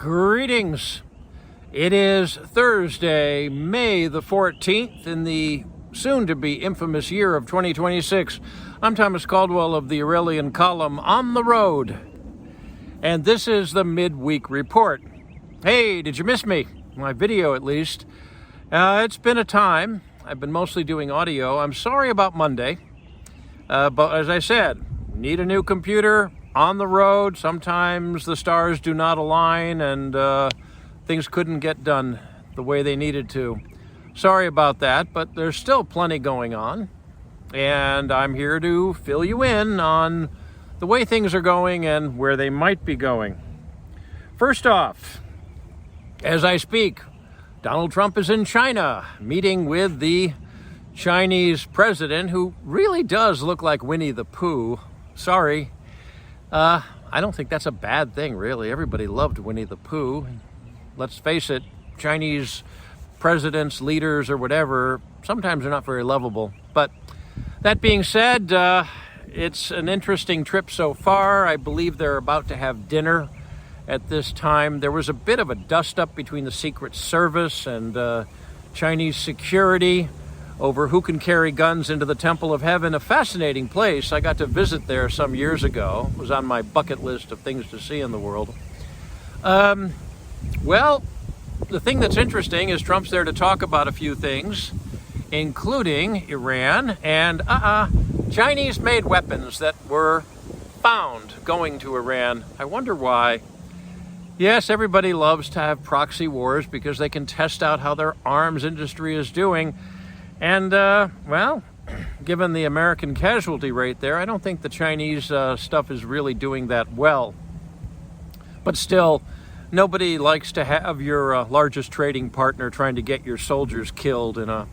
Greetings. It is Thursday, May the 14th, in the soon-to-be infamous year of 2026. I'm Thomas Caldwell of the Aurelian column On the Road, and this is the midweek report. Hey, did you miss me? My video, at least. It's been a time. I've been mostly doing audio. I'm sorry about Monday, but as I said, need a new computer. On the road, sometimes the stars do not align and things couldn't get done the way they needed to. Sorry about that, but there's still plenty going on. And I'm here to fill you in on the way things are going and where they might be going. First off, as I speak, Donald Trump is in China meeting with the Chinese president, who really does look like Winnie the Pooh. Sorry. I don't think that's a bad thing, really. Everybody loved Winnie the Pooh. Let's face it, Chinese presidents, leaders, or whatever, sometimes they're not very lovable. But that being said, it's an interesting trip so far. I believe they're about to have dinner at this time. There was a bit of a dust-up between the Secret Service and Chinese security over who can carry guns into the Temple of Heaven, a fascinating place. I got to visit there some years ago. It was on my bucket list of things to see in the world. Well, the thing that's interesting is Trump's there to talk about a few things, including Iran and Chinese-made weapons that were found going to Iran. I wonder why. Yes, everybody loves to have proxy wars because they can test out how their arms industry is doing. And, well, given the American casualty rate there, I don't think the Chinese stuff is really doing that well. But still, nobody likes to have your largest trading partner trying to get your soldiers killed in a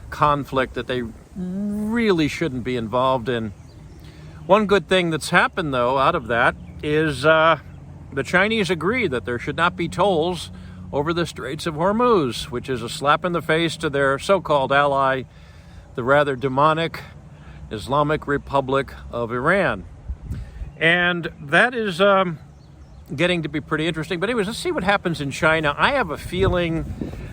conflict that they really shouldn't be involved in. One good thing that's happened, though, out of that is the Chinese agree that there should not be tolls over the Straits of Hormuz, which is a slap in the face to their so-called ally, the rather demonic Islamic Republic of Iran. And that is getting to be pretty interesting. But anyways, let's see what happens in China. I have a feeling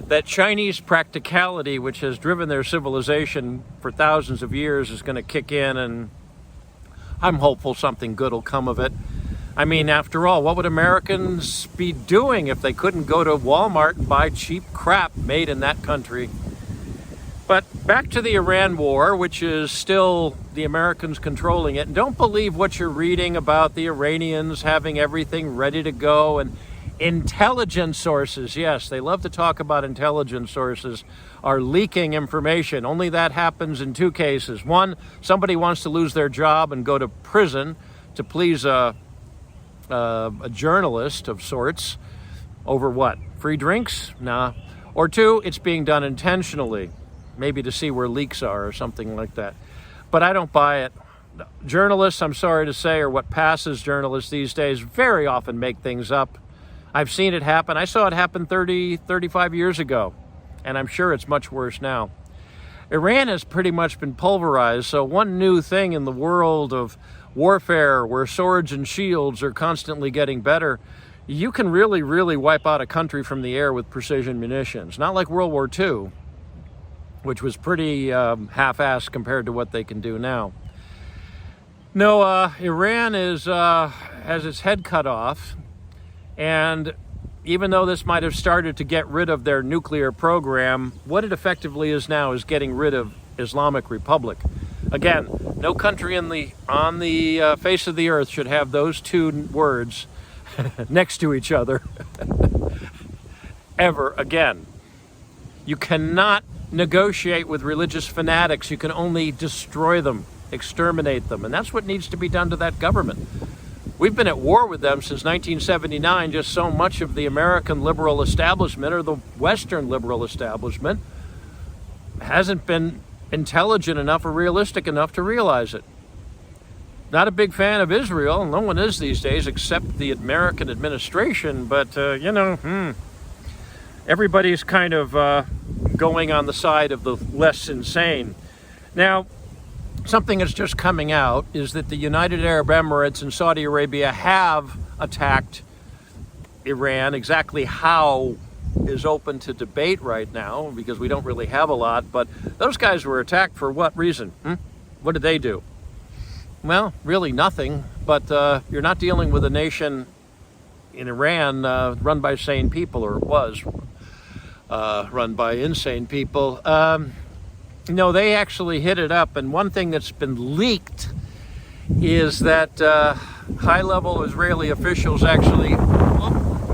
that Chinese practicality, which has driven their civilization for thousands of years, is going to kick in, and I'm hopeful something good will come of it. I mean, after all, what would Americans be doing if they couldn't go to Walmart and buy cheap crap made in that country? But back to the Iran war, which is still the Americans controlling it. And don't believe what you're reading about the Iranians having everything ready to go. And intelligence sources, yes, they love to talk about intelligence sources, are leaking information. Only that happens in two cases. One, somebody wants to lose their job and go to prison to please a journalist of sorts over what? Free drinks? Nah. Or two, it's being done intentionally, maybe to see where leaks are or something like that. But I don't buy it. Journalists, I'm sorry to say, or what passes journalists these days, very often make things up. I've seen it happen. I saw it happen 35 years ago, and I'm sure it's much worse now. Iran has pretty much been pulverized, so one new thing in the world of warfare, where swords and shields are constantly getting better, you can really, really wipe out a country from the air with precision munitions. Not like World War II, which was pretty half-assed compared to what they can do now. No, Iran has its head cut off, and even though this might have started to get rid of their nuclear program, what it effectively is now is getting rid of Islamic Republic. Again, no country on the face of the earth should have those two words next to each other ever again. You cannot negotiate with religious fanatics. You can only destroy them, exterminate them. And that's what needs to be done to that government. We've been at war with them since 1979. Just so much of the American liberal establishment, or the Western liberal establishment, hasn't been intelligent enough or realistic enough to realize it. Not a big fan of Israel. No one is these days except the American administration. But, everybody's kind of going on the side of the less insane. Now, something that's just coming out is that the United Arab Emirates and Saudi Arabia have attacked Iran. Exactly how is open to debate right now because we don't really have a lot, but those guys were attacked for what reason? What did they do? Well, really nothing, but you're not dealing with a nation in Iran run by sane people, or it was run by insane people. No, they actually hit it up, and one thing that's been leaked is that high-level Israeli officials actually,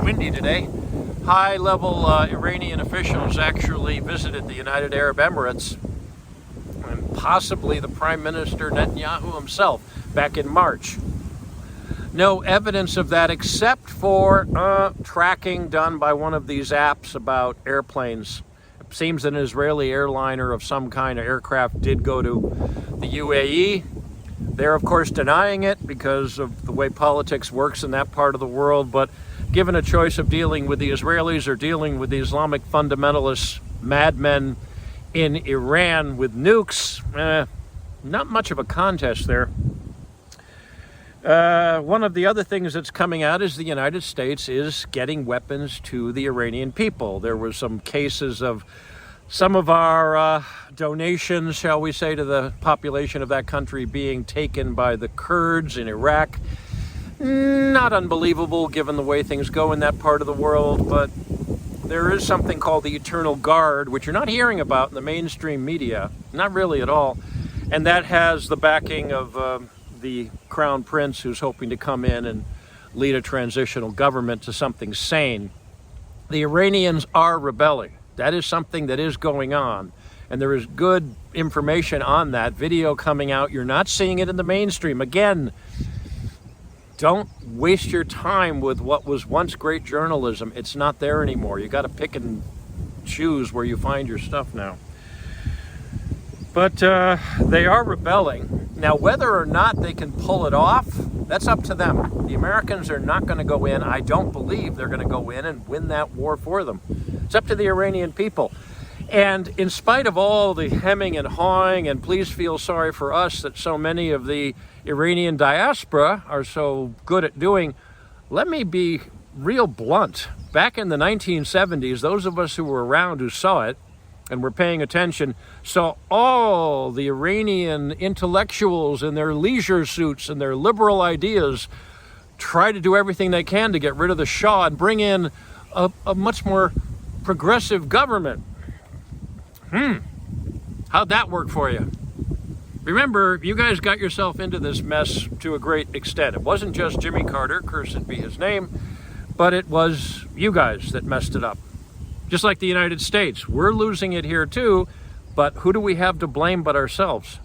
windy today, high-level Iranian officials actually visited the United Arab Emirates, and possibly the Prime Minister Netanyahu himself back in March. No evidence of that except for tracking done by one of these apps about airplanes. It seems an Israeli airliner of some kind of aircraft did go to the UAE. They're, of course, denying it because of the way politics works in that part of the world, but given a choice of dealing with the Israelis or dealing with the Islamic fundamentalist madmen in Iran with nukes, not much of a contest there. One of the other things that's coming out is the United States is getting weapons to the Iranian people. There were some cases of some of our donations, shall we say, to the population of that country being taken by the Kurds in Iraq. Not unbelievable given the way things go in that part of the world, but there is something called the Eternal Guard, which you're not hearing about in the mainstream media, not really at all, and that has the backing of the Crown Prince, who's hoping to come in and lead a transitional government to something sane. The Iranians are rebelling. That is something that is going on, and there is good information on that. Video coming out. You're not seeing it in the mainstream. Again, don't waste your time with what was once great journalism. It's not there anymore. You got to pick and choose where you find your stuff now. But they are rebelling. Now, whether or not they can pull it off, that's up to them. The Americans are not going to go in. I don't believe they're going to go in and win that war for them. It's up to the Iranian people. And in spite of all the hemming and hawing, and please feel sorry for us that so many of the Iranian diaspora are so good at doing, let me be real blunt. Back in the 1970s, those of us who were around who saw it and were paying attention saw all the Iranian intellectuals in their leisure suits and their liberal ideas try to do everything they can to get rid of the Shah and bring in a much more progressive government. How'd that work for you? Remember, you guys got yourself into this mess to a great extent. It wasn't just Jimmy Carter, cursed be his name, but it was you guys that messed it up. Just like the United States. We're losing it here too, but who do we have to blame but ourselves?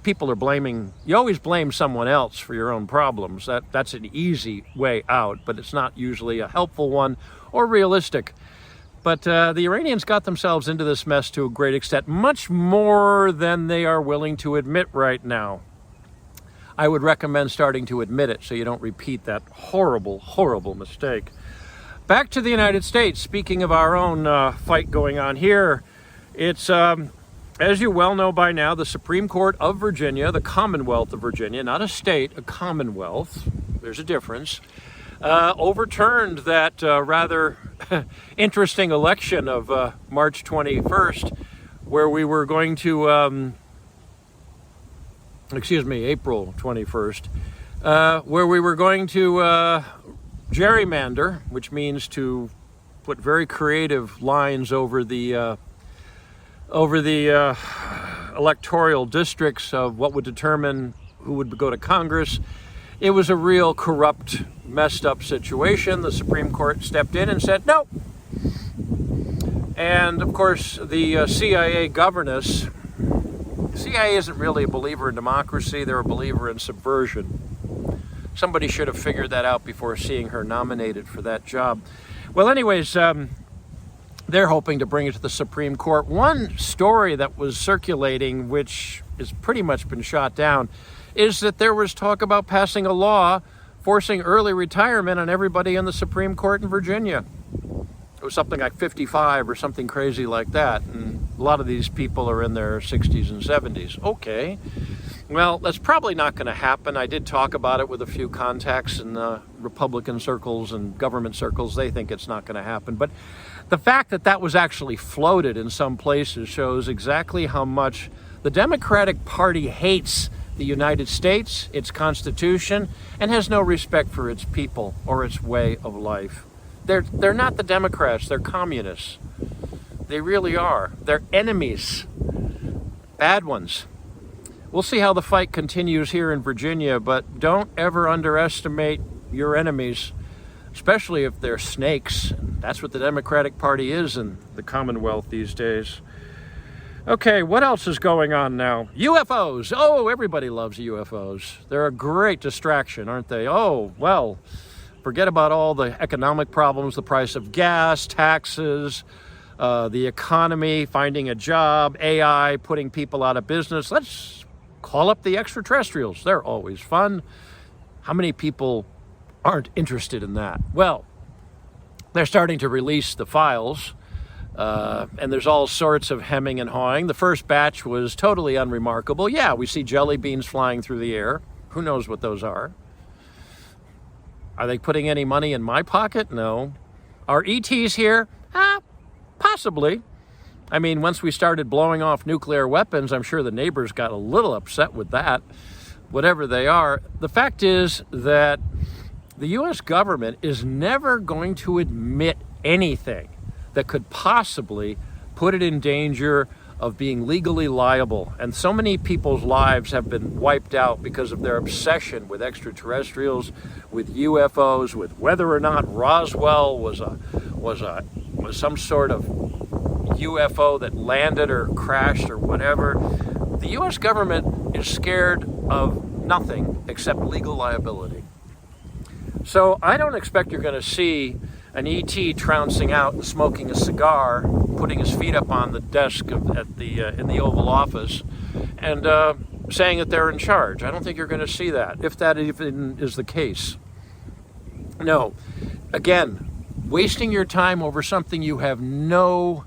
People are blaming, you always blame someone else for your own problems. That's an easy way out, but it's not usually a helpful one or realistic. But the Iranians got themselves into this mess to a great extent, much more than they are willing to admit right now. I would recommend starting to admit it so you don't repeat that horrible, horrible mistake. Back to the United States, speaking of our own fight going on here, it's, as you well know by now, the Supreme Court of Virginia, the Commonwealth of Virginia, not a state, a Commonwealth, there's a difference, overturned that rather interesting election of March 21st, where we were going to, April 21st, where we were going to gerrymander, which means to put very creative lines over the electoral districts of what would determine who would go to Congress. It was a real corrupt, messed up situation. The Supreme Court stepped in and said no. And of course, the CIA governess, CIA isn't really a believer in democracy, they're a believer in subversion. Somebody should have figured that out before seeing her nominated for that job. Well, anyways, they're hoping to bring it to the Supreme Court. One story that was circulating, which has pretty much been shot down, is that there was talk about passing a law forcing early retirement on everybody in the Supreme Court in Virginia. It was something like 55 or something crazy like that. And a lot of these people are in their 60s and 70s. Okay. Well, that's probably not going to happen. I did talk about it with a few contacts in the Republican circles and government circles. They think it's not going to happen. But the fact that that was actually floated in some places shows exactly how much the Democratic Party hates the United States, its Constitution, and has no respect for its people or its way of life. They're not the Democrats, they're communists. They really are. They're enemies, bad ones. We'll see how the fight continues here in Virginia, but don't ever underestimate your enemies, especially if they're snakes. That's what the Democratic Party is in the Commonwealth these days. Okay, what else is going on now? UFOs. Oh, everybody loves UFOs. They're a great distraction, aren't they? Oh, well, forget about all the economic problems, the price of gas, taxes, the economy, finding a job, AI, putting people out of business. Let's call up the extraterrestrials. They're always fun. How many people aren't interested in that? Well, they're starting to release the files, and there's all sorts of hemming and hawing. The first batch was totally unremarkable. Yeah, we see jelly beans flying through the air. Who knows what those are? Are they putting any money in my pocket? No. Are ETs here? Possibly. I mean, once we started blowing off nuclear weapons, I'm sure the neighbors got a little upset with that, whatever they are. The fact is that the U.S. government is never going to admit anything that could possibly put it in danger of being legally liable. And so many people's lives have been wiped out because of their obsession with extraterrestrials, with UFOs, with whether or not Roswell was some sort of UFO that landed or crashed or whatever. The U.S. government is scared of nothing except legal liability. So I don't expect you're going to see an ET trouncing out and smoking a cigar, putting his feet up on the desk in the Oval Office, and saying that they're in charge. I don't think you're going to see that, if that even is the case. No. Again, wasting your time over something you have no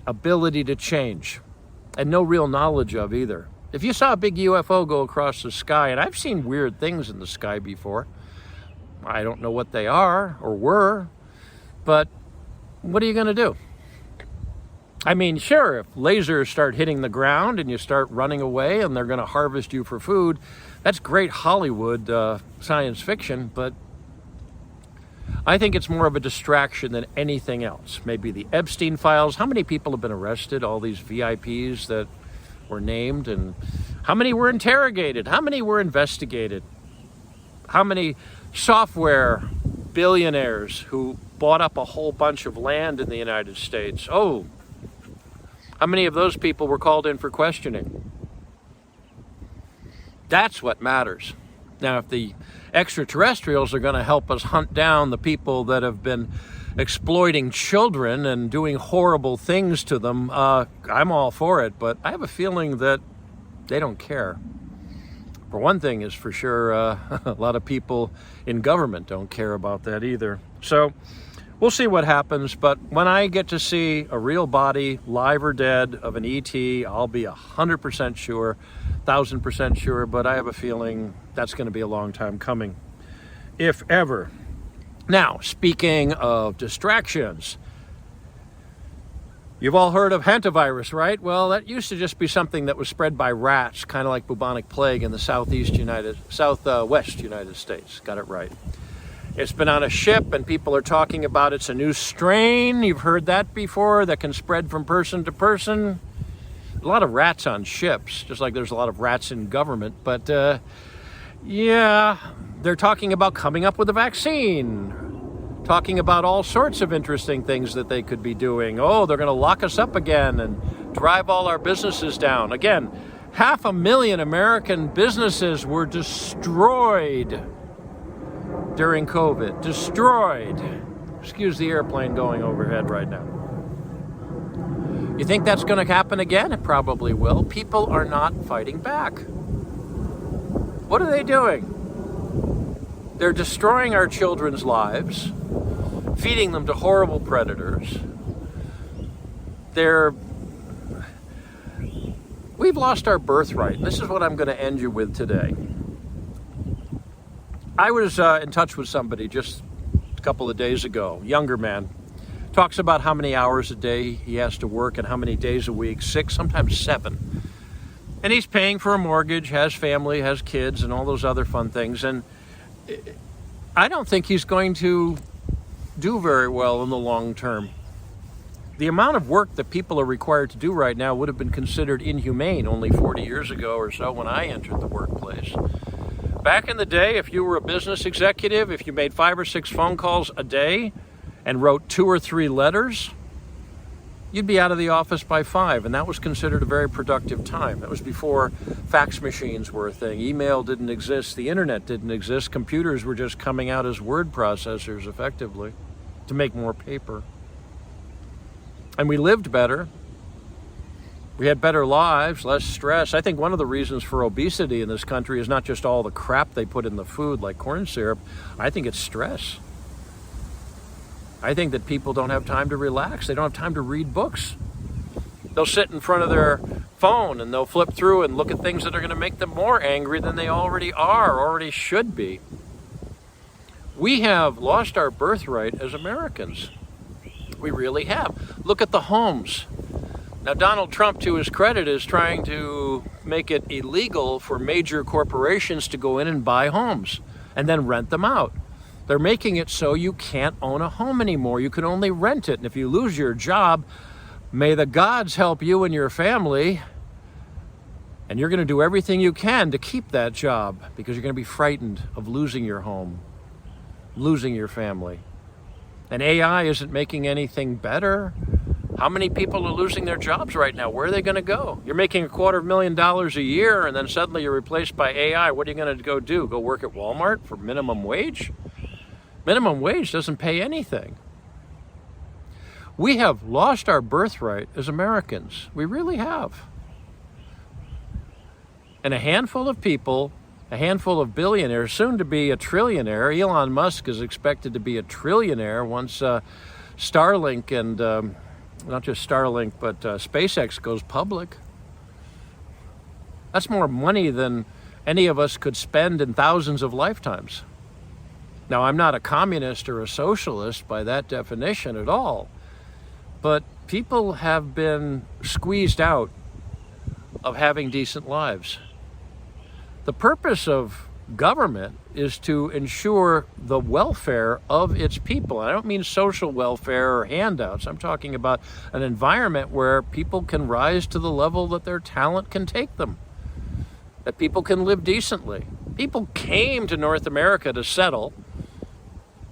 ability to change and no real knowledge of either. If you saw a big UFO go across the sky, and I've seen weird things in the sky before, I don't know what they are or were, but what are you going to do? I mean, sure, if lasers start hitting the ground and you start running away and they're going to harvest you for food, that's great Hollywood science fiction, but I think it's more of a distraction than anything else. Maybe the Epstein files. How many people have been arrested? All these VIPs that were named, and how many were interrogated? How many were investigated? How many software billionaires who bought up a whole bunch of land in the United States? Oh, how many of those people were called in for questioning? That's what matters. Now, if the extraterrestrials are going to help us hunt down the people that have been exploiting children and doing horrible things to them, I'm all for it, but I have a feeling that they don't care. For one thing is for sure, a lot of people in government don't care about that either. So we'll see what happens, but when I get to see a real body, live or dead, of an ET, I'll be 100% sure, 1,000% sure, but I have a feeling that's going to be a long time coming, if ever. Now, speaking of distractions, you've all heard of hantavirus, right? Well, that used to just be something that was spread by rats, kind of like bubonic plague in the southwest United States. Got it right. It's been on a ship, and people are talking about it's a new strain. You've heard that before, that can spread from person to person. A lot of rats on ships, just like there's a lot of rats in government. But yeah, they're talking about coming up with a vaccine, talking about all sorts of interesting things that they could be doing. Oh, they're going to lock us up again and drive all our businesses down. Again, 500,000 American businesses were destroyed during COVID. Destroyed. Excuse the airplane going overhead right now. You think that's going to happen again? It probably will. People are not fighting back. What are they doing? They're destroying our children's lives, feeding them to horrible predators. They're We've lost our birthright. This is what I'm going to end you with today. I was in touch with somebody just a couple of days ago, younger man. Talks about how many hours a day he has to work and how many days a week, 6, sometimes 7. And he's paying for a mortgage, has family, has kids, and all those other fun things. And I don't think he's going to do very well in the long term. The amount of work that people are required to do right now would have been considered inhumane only 40 years ago or so when I entered the workplace. Back in the day, if you were a business executive, if you made 5 or 6 phone calls a day and wrote 2 or 3 letters, you'd be out of the office by 5, and that was considered a very productive time. That was before fax machines were a thing. Email didn't exist. The internet didn't exist. Computers were just coming out as word processors, effectively, to make more paper. And we lived better. We had better lives, less stress. I think one of the reasons for obesity in this country is not just all the crap they put in the food, like corn syrup. I think it's stress. I think that people don't have time to relax. They don't have time to read books. They'll sit in front of their phone and they'll flip through and look at things that are going to make them more angry than they already are, or already should be. We have lost our birthright as Americans. We really have. Look at the homes. Now, Donald Trump, to his credit, is trying to make it illegal for major corporations to go in and buy homes and then rent them out. They're making it so you can't own a home anymore. You can only rent it. And if you lose your job, may the gods help you and your family. And you're going to do everything you can to keep that job because you're going to be frightened of losing your home, losing your family. And AI isn't making anything better. How many people are losing their jobs right now? Where are they going to go? You're making $250,000 a year and then suddenly you're replaced by AI. What are you going to go do? Go work at Walmart for minimum wage? Minimum wage doesn't pay anything. We have lost our birthright as Americans. We really have. And a handful of people, a handful of billionaires, soon to be a trillionaire. Elon Musk is expected to be a trillionaire once Starlink and not just Starlink, but SpaceX goes public. That's more money than any of us could spend in thousands of lifetimes. Now, I'm not a communist or a socialist by that definition at all, but people have been squeezed out of having decent lives. The purpose of government is to ensure the welfare of its people. I don't mean social welfare or handouts. I'm talking about an environment where people can rise to the level that their talent can take them, that people can live decently. People came to North America to settle,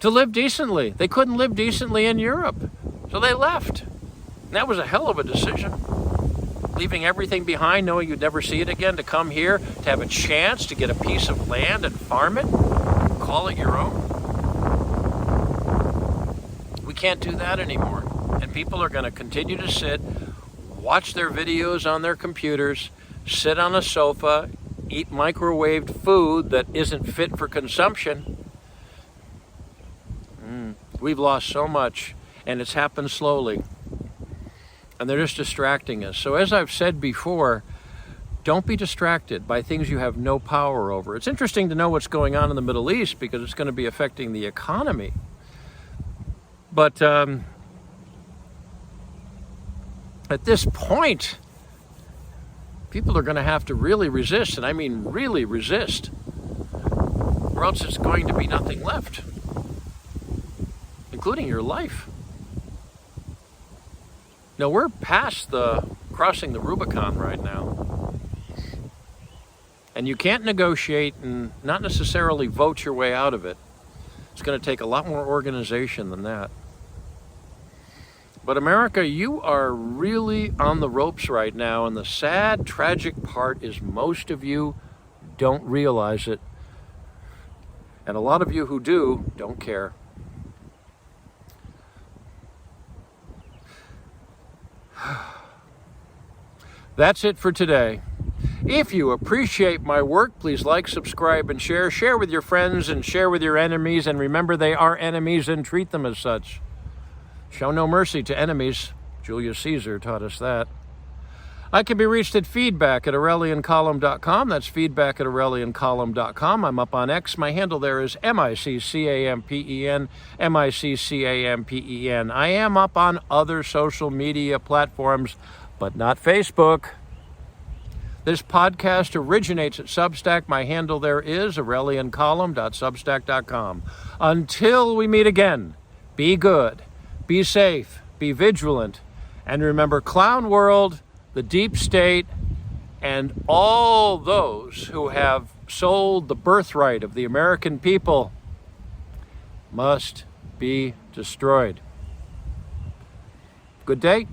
to live decently. They couldn't live decently in Europe, so they left. And that was a hell of a decision. Leaving everything behind, knowing you'd never see it again, to come here, to have a chance to get a piece of land and farm it, call it your own. We can't do that anymore. And people are going to continue to sit, watch their videos on their computers, sit on a sofa, eat microwaved food that isn't fit for consumption. We've lost so much, and it's happened slowly. And they're just distracting us. So as I've said before, don't be distracted by things you have no power over. It's interesting to know what's going on in the Middle East because it's going to be affecting the economy. But at this point, people are going to have to really resist, and I mean really resist, or else it's going to be nothing left, including your life. Now, we're past crossing the Rubicon right now. And you can't negotiate and not necessarily vote your way out of it. It's going to take a lot more organization than that. But America, you are really on the ropes right now. And the sad, tragic part is most of you don't realize it. And a lot of you who do don't care. That's it for today. If you appreciate my work, please like, subscribe, and share. Share with your friends and share with your enemies. And remember, they are enemies and treat them as such. Show no mercy to enemies. Julius Caesar taught us that. I can be reached at feedback@aureliancolumn.com. That's feedback@aureliancolumn.com. I'm up on X. My handle there is MICCAMPEN, MICCAMPEN. I am up on other social media platforms, but not Facebook. This podcast originates at Substack. My handle there is aureliancolumn.substack.com. Until we meet again, be good, be safe, be vigilant, and remember, Clown World, the deep state, and all those who have sold the birthright of the American people must be destroyed. Good day.